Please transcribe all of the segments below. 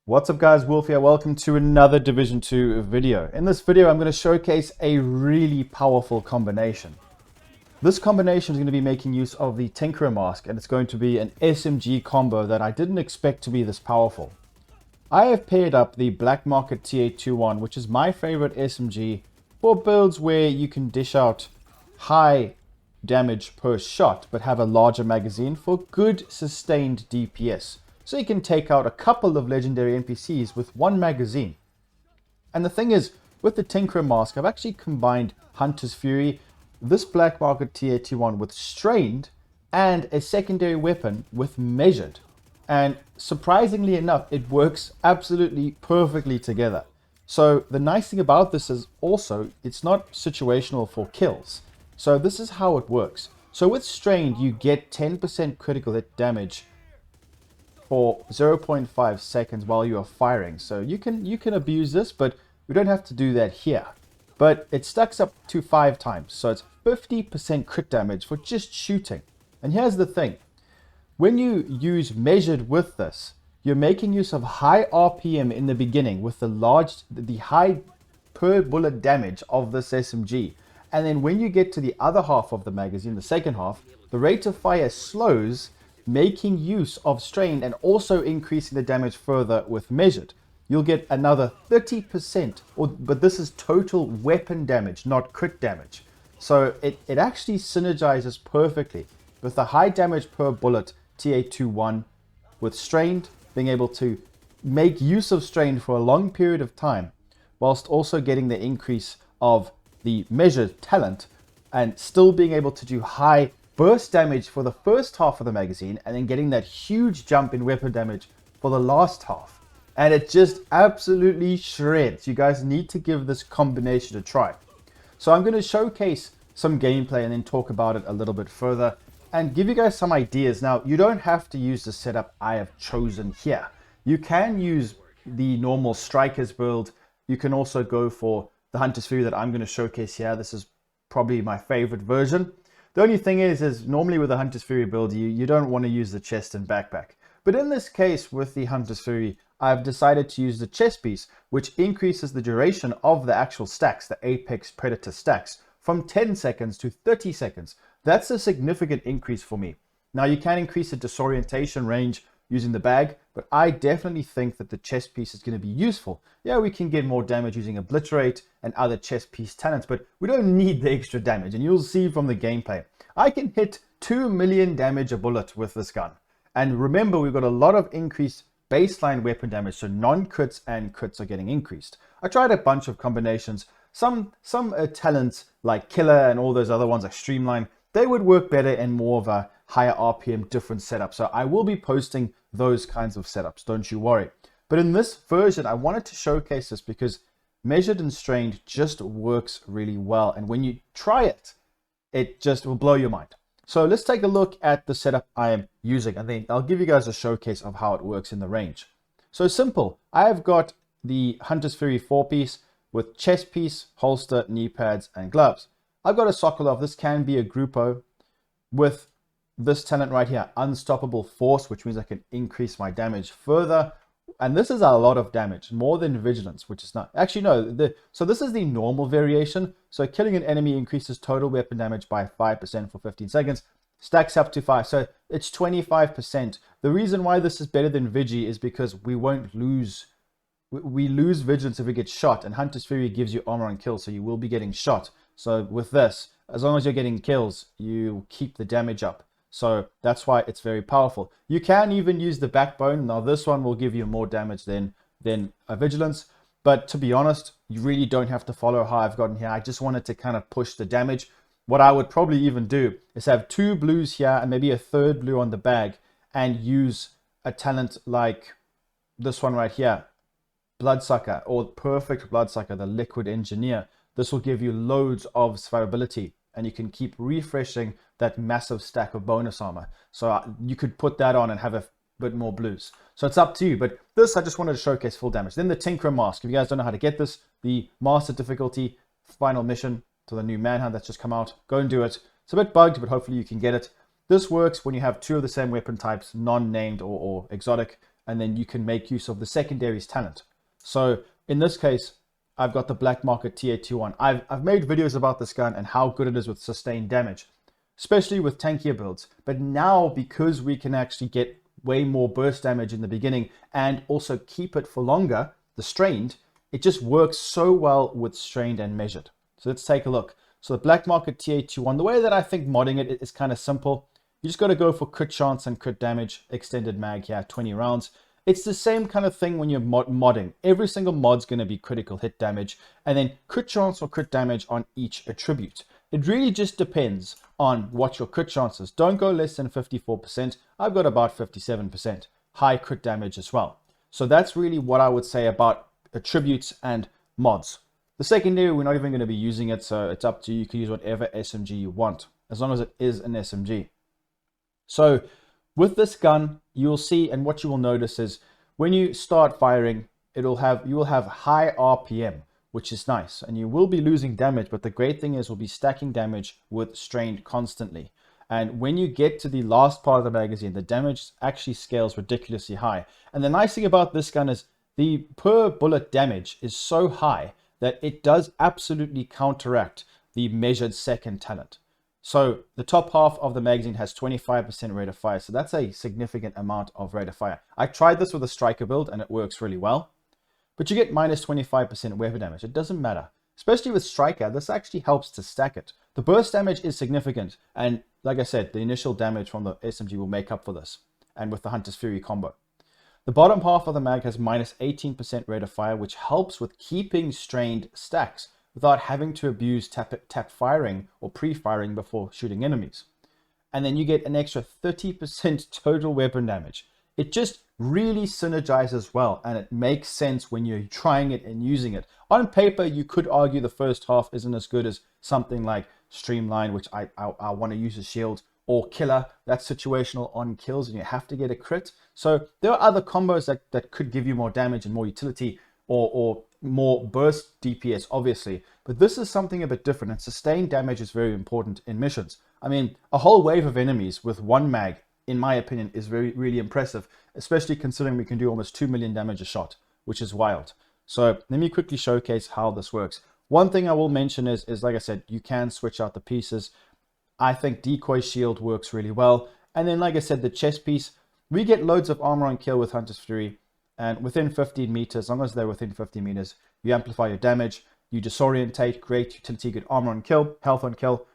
What's up guys, Wolf here. Welcome to another Division 2 video. In this video I'm going to showcase a really powerful combination. This combination is going to be making use of the Tinkerer Mask, and it's going to be an SMG combo that I didn't expect to be this powerful. I have paired up the Black Market TA21, which is my favorite SMG, for builds where you can dish out high damage per shot but have a larger magazine for good sustained DPS. So you can take out a couple of legendary NPCs with one magazine. And the thing is, with the Tinkerer Mask, I've actually combined Hunter's Fury, this Black Market TA21 with Strained, and a secondary weapon with Measured. And surprisingly enough, it works absolutely perfectly together. So the nice thing about this is also, it's not situational for kills. So this is how it works. So with Strained, you get 10% critical hit damage for 0.5 seconds while you are firing. So you can abuse this, but we don't have to do that here. But it stacks up to 5 times, so it's 50% crit damage for just shooting. And here's the thing, when you use Measured with this, you're making use of high RPM in the beginning with the high per bullet damage of this SMG. And then when you get to the other half of the magazine, the second half, the rate of fire slows, making use of Strained and also increasing the damage further with Measured. You'll get another 30%, but this is total weapon damage, not crit damage. So it actually synergizes perfectly with the high damage per bullet TA21 with Strained, being able to make use of Strained for a long period of time, whilst also getting the increase of the Measured talent and still being able to do high burst damage for the first half of the magazine and then getting that huge jump in weapon damage for the last half. And it just absolutely shreds. You guys need to give this combination a try. So I'm going to showcase some gameplay and then talk about it a little bit further and give you guys some ideas. Now, you don't have to use the setup I have chosen here. You can use the normal Strikers build. You can also go for the Hunter's Fury that I'm going to showcase here. This is probably my favorite version. The only thing is normally with the Hunter's Fury build, you don't want to use the chest and backpack. But in this case, with the Hunter's Fury, I've decided to use the chest piece, which increases the duration of the actual stacks, the Apex Predator stacks, from 10 seconds to 30 seconds. That's a significant increase for me. Now, you can increase the disorientation range using the bag, but I definitely think that the chest piece is going to be useful. Yeah, we can get more damage using Obliterate and other chest piece talents, but we don't need the extra damage, and you'll see from the gameplay. I can hit 2 million damage a bullet with this gun. And remember, we've got a lot of increased baseline weapon damage, so non-crits and crits are getting increased. I tried a bunch of combinations. Some talents like Killer and all those other ones like Streamline, they would work better in more of a higher RPM different setup. So I will be posting those kinds of setups, don't you worry. But in this version, I wanted to showcase this because Measured and Strained just works really well. And when you try it, it just will blow your mind. So let's take a look at the setup I am using, and then I'll give you guys a showcase of how it works in the range. So simple, I have got the Hunter's Fury 4-piece with chest piece, holster, knee pads, and gloves. I've got a Sokolov. This can be a Grupo with this talent right here, Unstoppable Force, which means I can increase my damage further. And this is a lot of damage, more than Vigilance, which is not. Actually, no. So this is the normal variation. So killing an enemy increases total weapon damage by 5% for 15 seconds. Stacks up to 5. So it's 25%. The reason why this is better than Vigi is because we won't lose. We lose Vigilance if we get shot. And Hunter's Fury gives you armor on kill, so you will be getting shot. So with this, as long as you're getting kills, you keep the damage up. So that's why it's very powerful. You can even use the backbone. Now this one will give you more damage than a Vigilance. But to be honest, you really don't have to follow how I've gotten here. I just wanted to kind of push the damage. What I would probably even do is have 2 blues here and maybe a 3rd blue on the bag and use a talent like this one right here, Bloodsucker, or Perfect Bloodsucker, the Liquid Engineer. This will give you loads of survivability, and you can keep refreshing that massive stack of bonus armor. So you could put that on and have a bit more blues. So it's up to you, but this I just wanted to showcase full damage. Then the Tinkerer Mask. If you guys don't know how to get this, the Master difficulty final mission to the new Manhunt that's just come out, go and do it. It's a bit bugged, but hopefully you can get it. This works when you have 2 of the same weapon types, non-named or exotic, and then you can make use of the secondaries talent. So in this case, I've got the Black Market TA21. I've made videos about this gun and how good it is with sustained damage, especially with tankier builds. But now, because we can actually get way more burst damage in the beginning and also keep it for longer, the strained, it just works so well with strained and measured. So let's take a look. So the Black Market TA21, the way that I think modding it is kind of simple. You just got to go for crit chance and crit damage, extended mag here, 20 rounds. It's the same kind of thing when you're modding. Every single mod's going to be critical hit damage and then crit chance or crit damage on each attribute. It really just depends on what your crit chance is. Don't go less than 54%. I've got about 57%. High crit damage as well. So that's really what I would say about attributes and mods. The secondary, we're not even going to be using it, so it's up to you. You can use whatever SMG you want, as long as it is an SMG. So with this gun, you'll see, and what you will notice is when you start firing, you will have high RPM, which is nice, and you will be losing damage, but the great thing is we'll be stacking damage with strained constantly. And when you get to the last part of the magazine, the damage actually scales ridiculously high. And the nice thing about this gun is the per bullet damage is so high that it does absolutely counteract the measured second talent. So the top half of the magazine has 25% rate of fire. So that's a significant amount of rate of fire. I tried this with a striker build and it works really well. But you get minus 25% weapon damage. It doesn't matter. Especially with striker, this actually helps to stack it. The burst damage is significant. And like I said, the initial damage from the SMG will make up for this. And with the Hunter's Fury combo. The bottom half of the mag has minus 18% rate of fire, which helps with keeping strained stacks without having to abuse tap firing or pre-firing before shooting enemies. And then you get an extra 30% total weapon damage. It just really synergizes well, and it makes sense when you're trying it and using it. On paper, you could argue the first half isn't as good as something like Streamline, which I want to use as shield, or Killer. That's situational on kills and you have to get a crit. So there are other combos that could give you more damage and more utility, or more burst DPS, obviously. But this is something a bit different, and sustained damage is very important in missions. I mean, a whole wave of enemies with one mag, in my opinion, is really impressive, especially considering we can do almost 2 million damage a shot, which is wild. So let me quickly showcase how this works. One thing I will mention is like I said, you can switch out the pieces. I think decoy shield works really well. And then, like I said, the chest piece, we get loads of armor on kill with Hunter's Fury. And within 15 meters, as long as they're within 50 meters, you amplify your damage, you disorientate, great utility, good armor on kill, health on kill,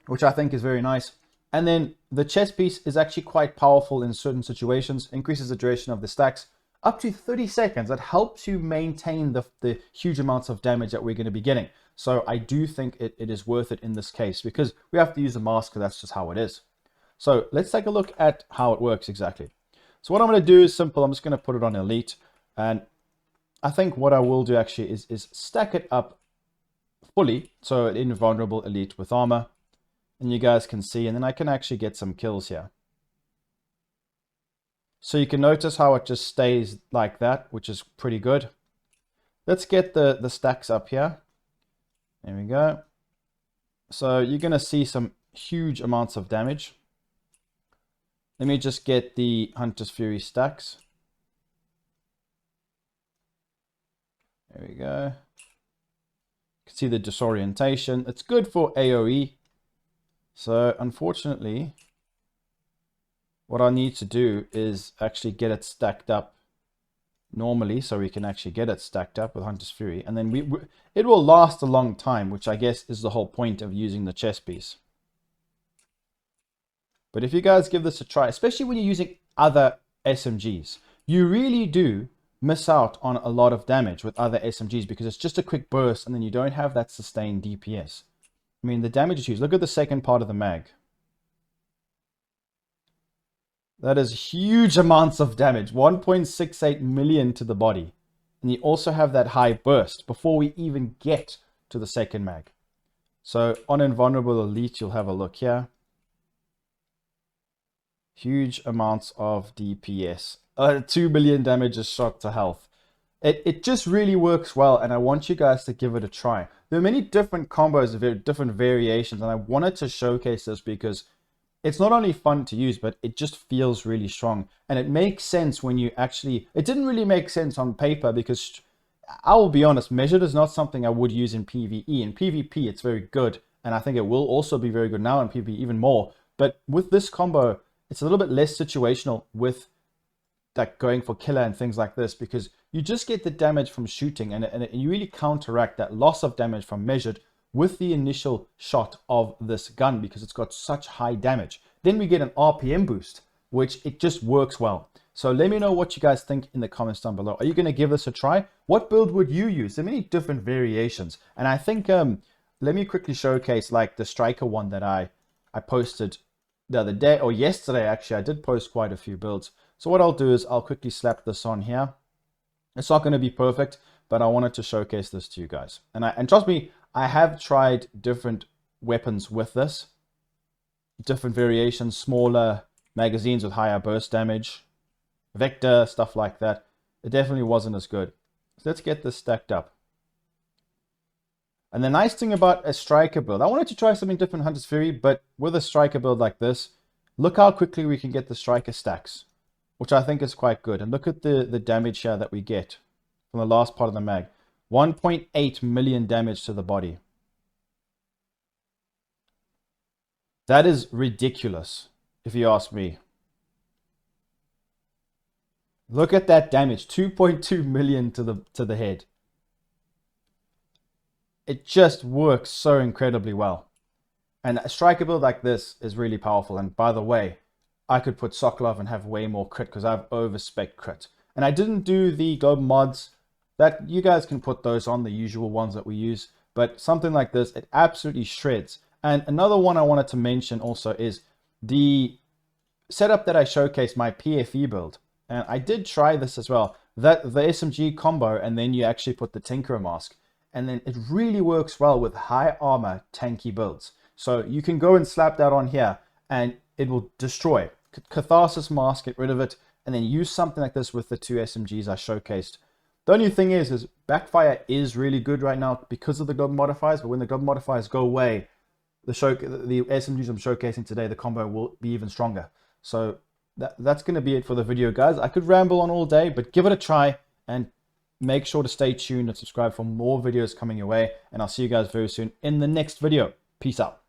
which I think is very nice. And then the chest piece is actually quite powerful in certain situations, increases the duration of the stacks up to 30 seconds. That helps you maintain the huge amounts of damage that we're going to be getting. So I do think it is worth it in this case, because we have to use a mask, because that's just how it is. So let's take a look at how it works exactly. So what I'm going to do is simple. I'm just going to put it on elite, and I think what I will do actually is stack it up fully, so an invulnerable elite with armor, and you guys can see, and then I can actually get some kills here. So you can notice how it just stays like that, which is pretty good. Let's get the stacks up here. There we go. So you're going to see some huge amounts of damage. Let me just get the Hunter's Fury stacks. There we go. You can see the disorientation. It's good for AoE. So unfortunately, what I need to do is actually get it stacked up normally, so we can actually get it stacked up with Hunter's Fury. And then it will last a long time, which I guess is the whole point of using the chest piece. But if you guys give this a try, especially when you're using other SMGs, you really do miss out on a lot of damage with other SMGs, because it's just a quick burst and then you don't have that sustained DPS. I mean, the damage is huge. Look at the second part of the mag. That is huge amounts of damage, 1.68 million to the body. And you also have that high burst before we even get to the second mag. So on Invulnerable Elite, you'll have a look here. Huge amounts of DPS. 2 million damage a shot to health. It just really works well, and I want you guys to give it a try. There are many different combos, different variations, and I wanted to showcase this because it's not only fun to use, but it just feels really strong. And it makes sense when you actually, it didn't really make sense on paper because I will be honest, measured is not something I would use in PvE. In PvP, it's very good. And I think it will also be very good now in PvE even more. But with this combo, it's a little bit less situational with like going for killer and things like this, because you just get the damage from shooting and you really counteract that loss of damage from measured with the initial shot of this gun because it's got such high damage. Then we get an RPM boost, which it just works well. So let me know what you guys think in the comments down below. Are you going to give this a try? What build would you use? There are many different variations. And I think, let me quickly showcase like the striker one that I posted the other day, or yesterday actually. I did post quite a few builds. So what I'll do is I'll quickly slap this on here. It's not going to be perfect, but I wanted to showcase this to you guys. And trust me, I have tried different weapons with this. Different variations, smaller magazines with higher burst damage, vector, stuff like that. It definitely wasn't as good. So let's get this stacked up. And the nice thing about a striker build, I wanted to try something different Hunter's Fury, but with a striker build like this, look how quickly we can get the striker stacks, which I think is quite good. And look at the damage here that we get from the last part of the mag. 1.8 million damage to the body. That is ridiculous, if you ask me. Look at that damage, 2.2 million to the head. It just works so incredibly well. And a striker build like this is really powerful. And by the way, I could put Sokolov and have way more crit because I have overspec crit. And I didn't do the global mods. That you guys can put those on, the usual ones that we use. But something like this, it absolutely shreds. And another one I wanted to mention also is the setup that I showcased, my PFE build. And I did try this as well. The SMG combo, and then you actually put the Tinkerer mask. And then it really works well with high armor tanky builds. So you can go and slap that on here and it will destroy. Catharsis mask, get rid of it, and then use something like this with the two SMGs I showcased. The only thing is backfire is really good right now because of the global modifiers, but when the global modifiers go away, the SMGs I'm showcasing today, the combo will be even stronger. So that's going to be it for the video, guys. I could ramble on all day, but give it a try and make sure to stay tuned and subscribe for more videos coming your way. And I'll see you guys very soon in the next video. Peace out.